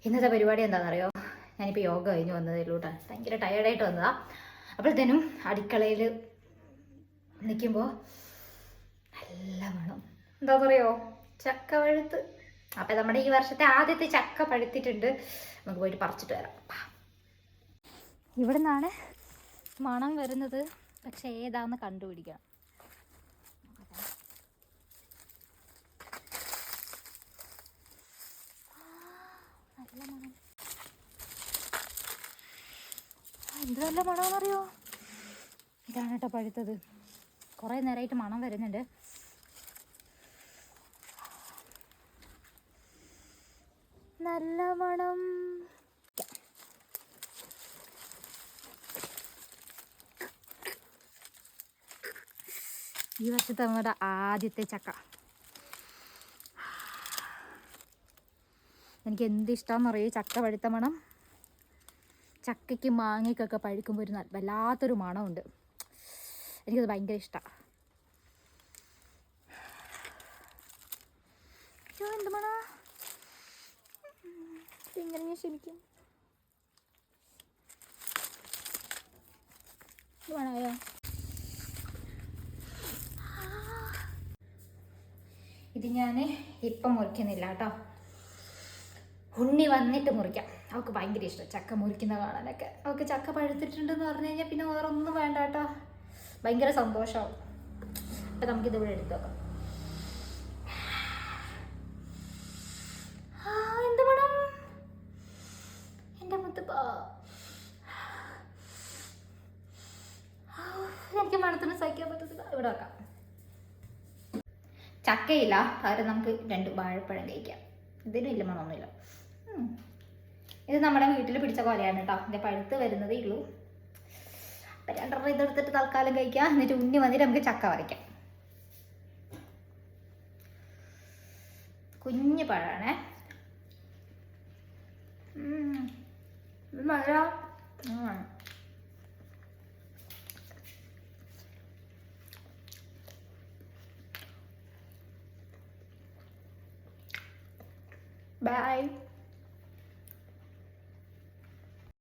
ഇന്നത്തെ പരിപാടി എന്താണെന്നറിയോ? ഞാനിപ്പോൾ യോഗ കഴിഞ്ഞ് വന്നതേ ഉള്ളൂ കേട്ടോ. ഭയങ്കര ടയേർഡായിട്ട് വന്നതാണ്. അപ്പോഴത്തേനും അടുക്കളയിൽ നിൽക്കുമ്പോൾ നല്ല മണം. എന്താണെന്നറിയോ? ചക്ക പഴുത്ത്. അപ്പം നമ്മുടെ ഈ വർഷത്തെ ആദ്യത്തെ ചക്ക പഴുത്തിട്ടുണ്ട്. നമുക്ക് പോയിട്ട് പറിച്ചിട്ട് വരാം. ഇവിടെ നിന്നാണ് മണം വരുന്നത്. പക്ഷെ ഏതാണെന്ന് കണ്ടുപിടിക്കണം. നല്ല മണം. എന്ത് നല്ല മണമെന്നറിയോ? ഇതാണ് കേട്ടോ പഴുത്തത്. കുറേ നേരമായിട്ട് മണം വരുന്നുണ്ട്. നല്ല മണം. ഈ വർഷത്തെ നമ്മുടെ ആദ്യത്തെ ചക്ക. എനിക്ക് എന്ത് ഇഷ്ടമാണെന്നറിയോ ചക്ക പഴുത്ത മണം. ചക്കയ്ക്ക് മാങ്ങയ്ക്കൊക്കെ പഴുക്കുമ്പോൾ ഒരു വല്ലാത്തൊരു മണമുണ്ട്. എനിക്കത് ഭയങ്കര ഇഷ്ടമാണ്. അയ്യോ എന്ത് മണ! എങ്ങനെ ഞാൻ ക്ഷമിക്കും? മണമായോ? ഇത് ഞാൻ ഇപ്പം മുറിക്കുന്നില്ല കേട്ടോ. ഉണ്ണി വന്നിട്ട് മുറിക്കാം. അവൾക്ക് ഭയങ്കര ഇഷ്ടം ചക്ക മുറിക്കുന്ന കാണാനൊക്കെ. അവൾക്ക് ചക്ക പഴുത്തിട്ടുണ്ടെന്ന് പറഞ്ഞു കഴിഞ്ഞാൽ പിന്നെ വേറെ ഒന്നും വേണ്ട കേട്ടോ. ഭയങ്കര സന്തോഷമാവും. അപ്പം നമുക്കിതിവിടെ എടുത്തു നോക്കാം. എന്ത് വേണം എൻ്റെ മുത്തപ്പ! എനിക്ക് മണത്തിന് സഹിക്കാൻ പറ്റത്തില്ല. ഇവിടെ വെക്കാം. ചക്കയില്ല, പകരം നമുക്ക് 2 വാഴപ്പഴം കഴിക്കാം. ഇതിനും ഇല്ല മണമൊന്നുമില്ല. ഇത് നമ്മുടെ വീട്ടിൽ പിടിച്ച കൊലയാണ് കേട്ടോ. ഇതിൻ്റെ പഴുത്ത് വരുന്നതേ ഉള്ളൂ. അപ്പം 2 ഇതെടുത്തിട്ട് തൽക്കാലം കഴിക്കാം. എന്നിട്ട് ഉണ്ണി വന്നിട്ട് നമുക്ക് ചക്ക വരയ്ക്കാം. കുഞ്ഞു പഴമാണേ. മഴ ബൈ.